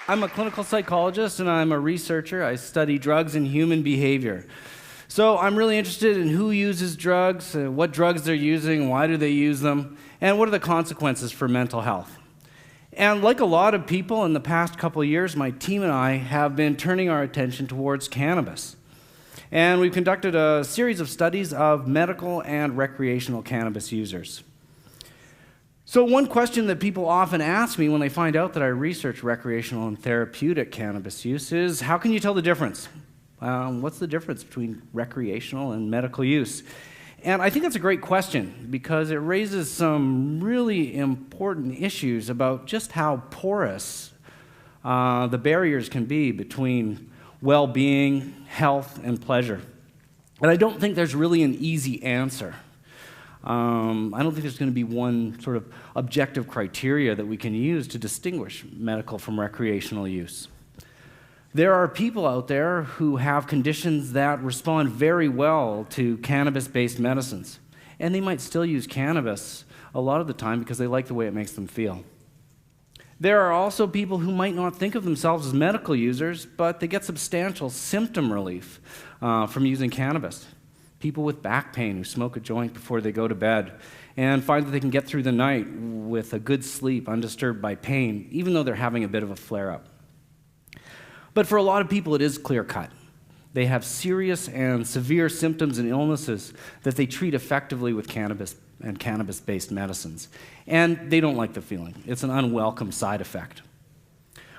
I'm a clinical psychologist and I'm a researcher. I study drugs and human behavior. So I'm really interested in who uses drugs, what drugs they're using, why do they use them, and what are the consequences for mental health. And like a lot of people in the past couple of years, my team and I have been turning our attention towards cannabis. And we've conducted a series of studies of medical and recreational cannabis users. So one question that people often ask me when they find out that I research recreational and therapeutic cannabis use is, how can you tell the difference? What's the difference between recreational and medical use? And I think that's a great question because it raises some really important issues about just how porous the barriers can be between well-being, health, and pleasure. And I don't think there's really an easy answer. I don't think there's going to be one sort of objective criteria that we can use to distinguish medical from recreational use. There are people out there who have conditions that respond very well to cannabis-based medicines, and they might still use cannabis a lot of the time because they like the way it makes them feel. There are also people who might not think of themselves as medical users, but they get substantial symptom relief from using cannabis. People with back pain who smoke a joint before they go to bed and find that they can get through the night with a good sleep, undisturbed by pain, even though they're having a bit of a flare-up. But for a lot of people, it is clear-cut. They have serious and severe symptoms and illnesses that they treat effectively with cannabis and cannabis-based medicines. And they don't like the feeling. It's an unwelcome side effect.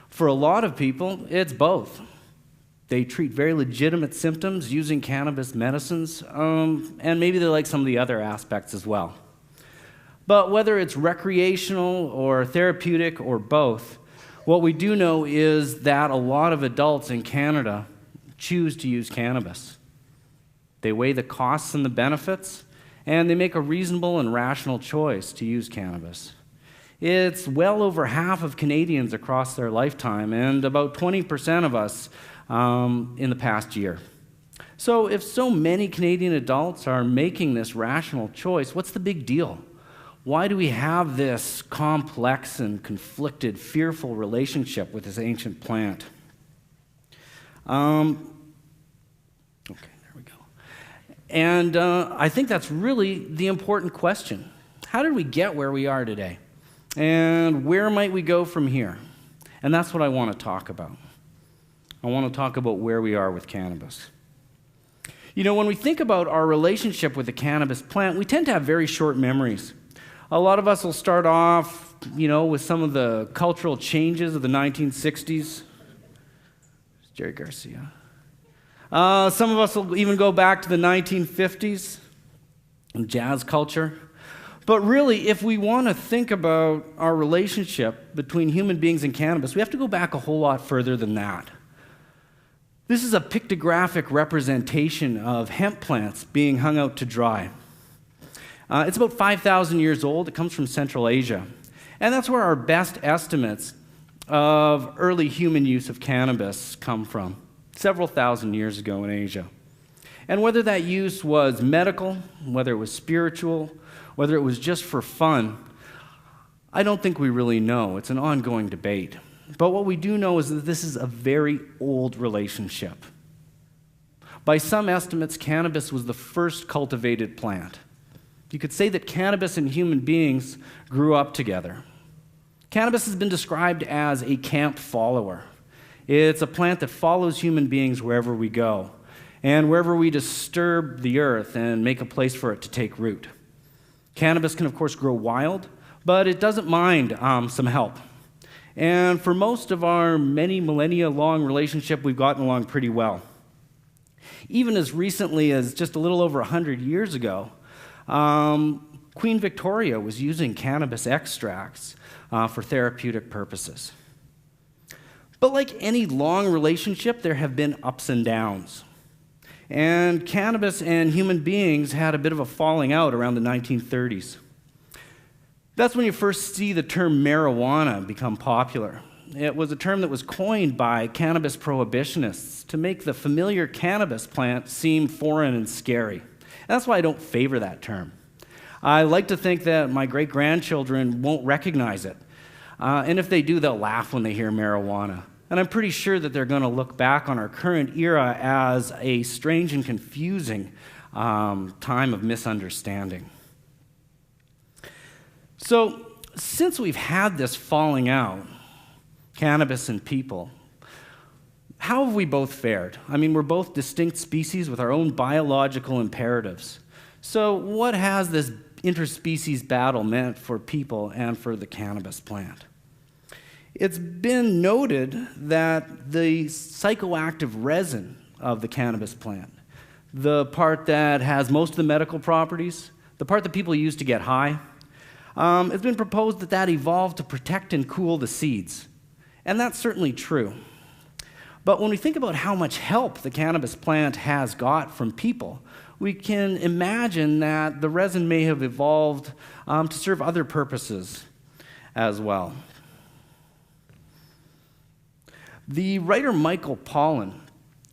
For a lot of people, it's both. They treat very legitimate symptoms using cannabis medicines, and maybe they like some of the other aspects as well. But whether it's recreational or therapeutic or both, what we do know is that a lot of adults in Canada choose to use cannabis. They weigh the costs and the benefits, and they make a reasonable and rational choice to use cannabis. It's well over half of Canadians across their lifetime, and about 20% of us in the past year. So if so many Canadian adults are making this rational choice, what's the big deal? Why do we have this complex and conflicted, fearful relationship with this ancient plant? Okay, there we go. And I think that's really the important question. How did we get where we are today? And where might we go from here? And that's what I want to talk about. I want to talk about where we are with cannabis. You know, when we think about our relationship with the cannabis plant, we tend to have very short memories. A lot of us will start off, with some of the cultural changes of the 1960s. Jerry Garcia. Some of us will even go back to the 1950s and jazz culture. But really, if we want to think about our relationship between human beings and cannabis, we have to go back a whole lot further than that. This is a pictographic representation of hemp plants being hung out to dry. It's about 5,000 years old. It comes from Central Asia. And that's where our best estimates of early human use of cannabis come from, several thousand years ago in Asia. And whether that use was medical, whether it was spiritual, whether it was just for fun, I don't think we really know. It's an ongoing debate. But what we do know is that this is a very old relationship. By some estimates, cannabis was the first cultivated plant. You could say that cannabis and human beings grew up together. Cannabis has been described as a camp follower. It's a plant that follows human beings wherever we go, and wherever we disturb the earth and make a place for it to take root. Cannabis can, of course, grow wild, but it doesn't mind some help. And for most of our many millennia-long relationship, we've gotten along pretty well. Even as recently as just a little over 100 years ago, Queen Victoria was using cannabis extracts for therapeutic purposes. But like any long relationship, there have been ups and downs. And cannabis and human beings had a bit of a falling out around the 1930s. That's when you first see the term marijuana become popular. It was a term that was coined by cannabis prohibitionists to make the familiar cannabis plant seem foreign and scary. That's why I don't favor that term. I like to think that my great-grandchildren won't recognize it. And if they do, they'll laugh when they hear marijuana. And I'm pretty sure that they're going to look back on our current era as a strange and confusing time of misunderstanding. So, since we've had this falling out, cannabis and people, how have we both fared? I mean, we're both distinct species with our own biological imperatives. So what has this interspecies battle meant for people and for the cannabis plant? It's been noted that the psychoactive resin of the cannabis plant, the part that has most of the medical properties, the part that people use to get high, it's been proposed that that evolved to protect and cool the seeds. And that's certainly true. But when we think about how much help the cannabis plant has got from people, we can imagine that the resin may have evolved to serve other purposes as well. The writer Michael Pollan,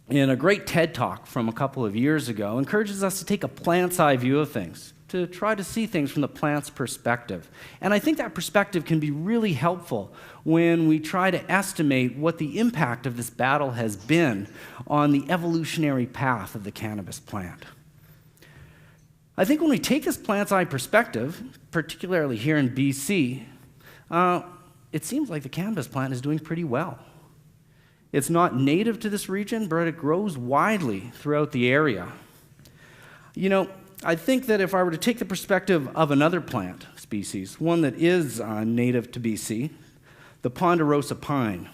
in a great TED Talk from a couple of years ago, encourages us to take a plant's eye view of things, to try to see things from the plant's perspective. And I think that perspective can be really helpful when we try to estimate what the impact of this battle has been on the evolutionary path of the cannabis plant. I think when we take this plant's eye perspective, particularly here in BC, it seems like the cannabis plant is doing pretty well. It's not native to this region, but it grows widely throughout the area. You know, I think that if I were to take the perspective of another plant species, one that is native to BC, the ponderosa pine.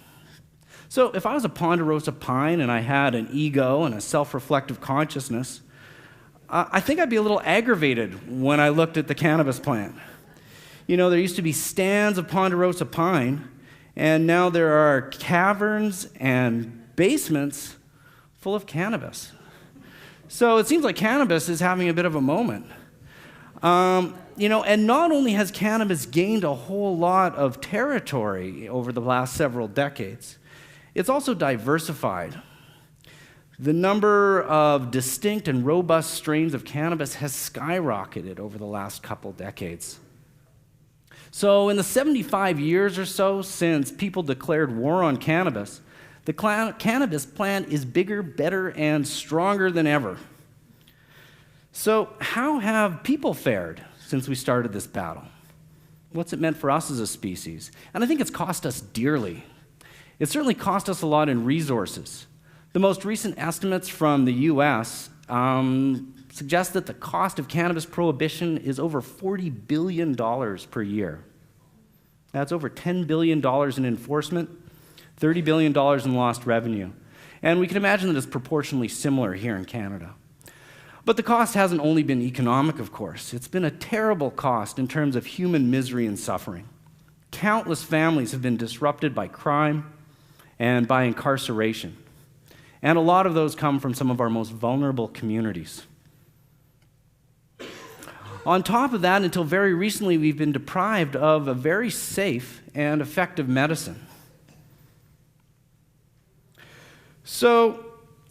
So if I was a ponderosa pine and I had an ego and a self-reflective consciousness, I think I'd be a little aggravated when I looked at the cannabis plant. You know, there used to be stands of ponderosa pine, and now there are caverns and basements full of cannabis. So it seems like cannabis is having a bit of a moment. You know, and not only has cannabis gained a whole lot of territory over the last several decades, it's also diversified. The number of distinct and robust strains of cannabis has skyrocketed over the last couple decades. So in the 75 years or so since people declared war on cannabis, the cannabis plant is bigger, better, and stronger than ever. So how have people fared since we started this battle? What's it meant for us as a species? And I think it's cost us dearly. It certainly cost us a lot in resources. The most recent estimates from the US suggest that the cost of cannabis prohibition is over $40 billion per year. That's over $10 billion in enforcement, $30 billion in lost revenue. And we can imagine that it's proportionally similar here in Canada. But the cost hasn't only been economic, of course. It's been a terrible cost in terms of human misery and suffering. Countless families have been disrupted by crime and by incarceration. And a lot of those come from some of our most vulnerable communities. On top of that, until very recently, we've been deprived of a very safe and effective medicine. So,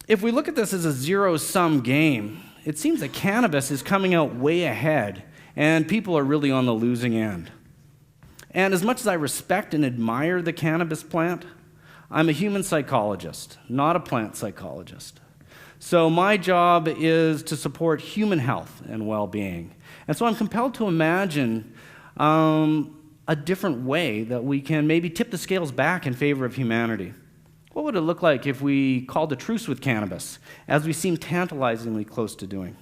if we look at this as a zero-sum game, it seems that cannabis is coming out way ahead, and people are really on the losing end. And as much as I respect and admire the cannabis plant, I'm a human psychologist, not a plant psychologist. So my job is to support human health and well-being. And so I'm compelled to imagine a different way that we can maybe tip the scales back in favor of humanity. What would it look like if we called a truce with cannabis, as we seem tantalizingly close to doing?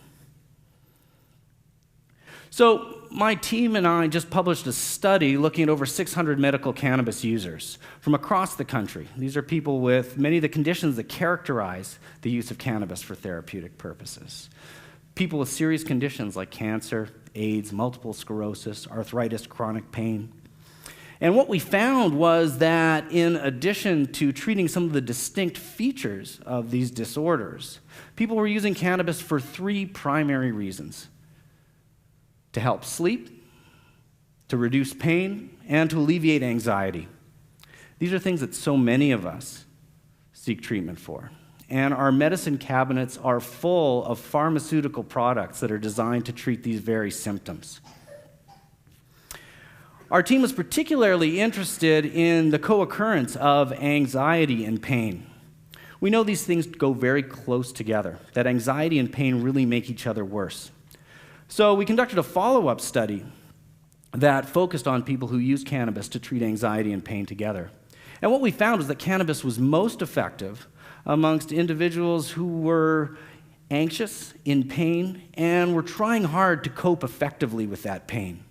So my team and I just published a study looking at over 600 medical cannabis users from across the country. These are people with many of the conditions that characterize the use of cannabis for therapeutic purposes. People with serious conditions like cancer, AIDS, multiple sclerosis, arthritis, chronic pain. And what we found was that in addition to treating some of the distinct features of these disorders, people were using cannabis for three primary reasons: to help sleep, to reduce pain, and to alleviate anxiety. These are things that so many of us seek treatment for. And our medicine cabinets are full of pharmaceutical products that are designed to treat these very symptoms. our team was particularly interested in the co-occurrence of anxiety and pain. We know these things go very close together, that anxiety and pain really make each other worse. So we conducted a follow-up study that focused on people who used cannabis to treat anxiety and pain together. And what we found was that cannabis was most effective amongst individuals who were anxious, in pain, and were trying hard to cope effectively with that pain.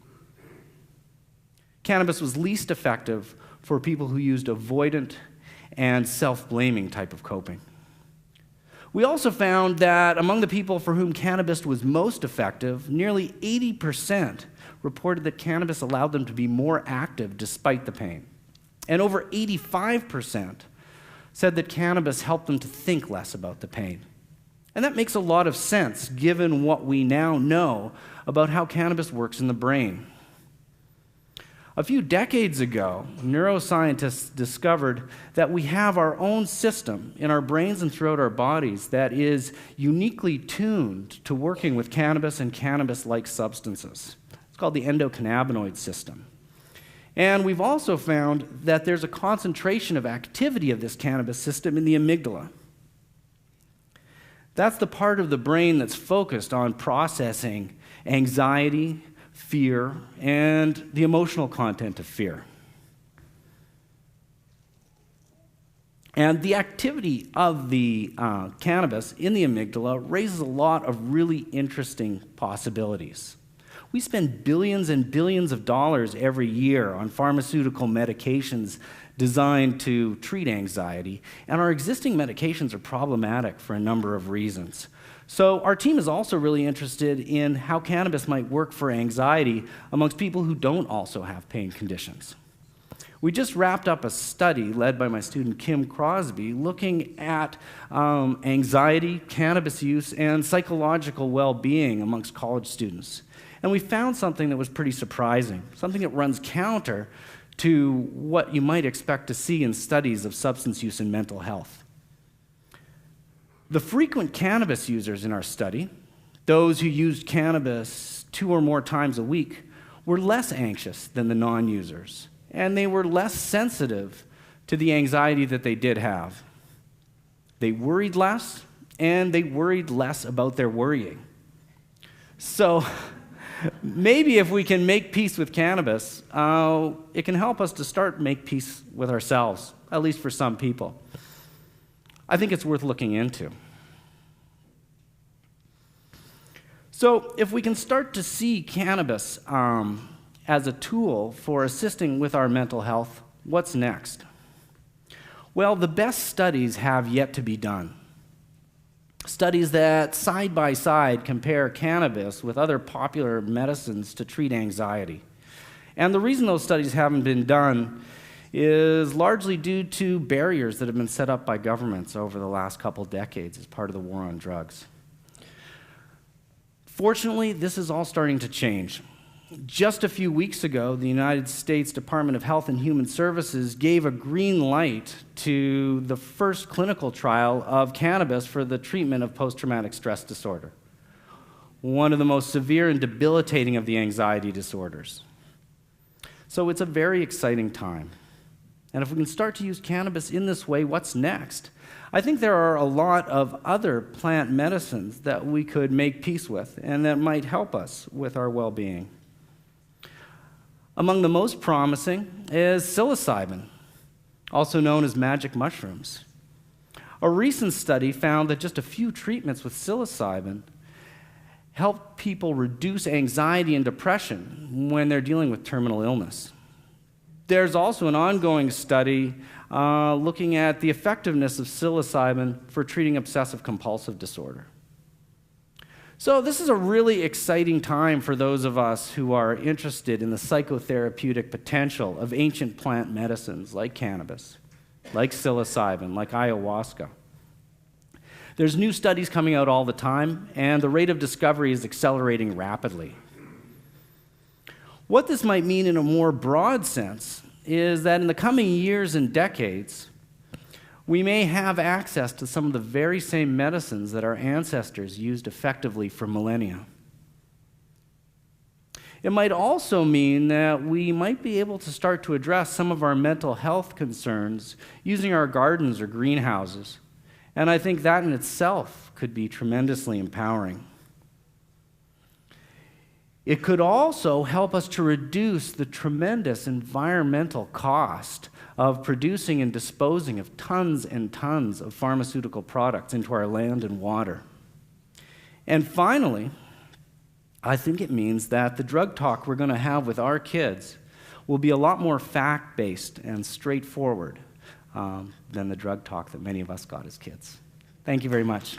Cannabis was least effective for people who used avoidant and self-blaming type of coping. We also found that among the people for whom cannabis was most effective, nearly 80% reported that cannabis allowed them to be more active despite the pain. And over 85% said that cannabis helped them to think less about the pain. And that makes a lot of sense given what we now know about how cannabis works in the brain. A few decades ago, neuroscientists discovered that we have our own system in our brains and throughout our bodies that is uniquely tuned to working with cannabis and cannabis-like substances. It's called the endocannabinoid system. And we've also found that there's a concentration of activity of this cannabis system in the amygdala. That's the part of the brain that's focused on processing anxiety, fear, and the emotional content of fear. And the activity of the cannabis in the amygdala raises a lot of really interesting possibilities. We spend billions and billions of dollars every year on pharmaceutical medications designed to treat anxiety, and our existing medications are problematic for a number of reasons. So our team is also really interested in how cannabis might work for anxiety amongst people who don't also have pain conditions. We just wrapped up a study led by my student Kim Crosby looking at anxiety, cannabis use, and psychological well-being amongst college students. And we found something that was pretty surprising, something that runs counter to what you might expect to see in studies of substance use and mental health. The frequent cannabis users in our study, those who used cannabis 2 or more times a week, were less anxious than the non-users, and they were less sensitive to the anxiety that they did have. They worried less, and they worried less about their worrying. So maybe if we can make peace with cannabis, it can help us to start make peace with ourselves, at least for some people. I think it's worth looking into. So if we can start to see cannabis as a tool for assisting with our mental health, what's next? Well, the best studies have yet to be done. Studies that side by side compare cannabis with other popular medicines to treat anxiety. And the reason those studies haven't been done is largely due to barriers that have been set up by governments over the last couple decades as part of the war on drugs. Fortunately, this is all starting to change. Just a few weeks ago, the United States Department of Health and Human Services gave a green light to the first clinical trial of cannabis for the treatment of post-traumatic stress disorder, one of the most severe and debilitating of the anxiety disorders. So it's a very exciting time. And if we can start to use cannabis in this way, what's next? I think there are a lot of other plant medicines that we could make peace with and that might help us with our well-being. Among the most promising is psilocybin, also known as magic mushrooms. A recent study found that just a few treatments with psilocybin help people reduce anxiety and depression when they're dealing with terminal illness. There's also an ongoing study looking at the effectiveness of psilocybin for treating obsessive-compulsive disorder. So this is a really exciting time for those of us who are interested in the psychotherapeutic potential of ancient plant medicines like cannabis, like psilocybin, like ayahuasca. There's new studies coming out all the time, and the rate of discovery is accelerating rapidly. What this might mean in a more broad sense is that in the coming years and decades, we may have access to some of the very same medicines that our ancestors used effectively for millennia. It might also mean that we might be able to start to address some of our mental health concerns using our gardens or greenhouses. And I think that in itself could be tremendously empowering. It could also help us to reduce the tremendous environmental cost of producing and disposing of tons and tons of pharmaceutical products into our land and water. And finally, I think it means that the drug talk we're going to have with our kids will be a lot more fact-based and straightforward than the drug talk that many of us got as kids. Thank you very much.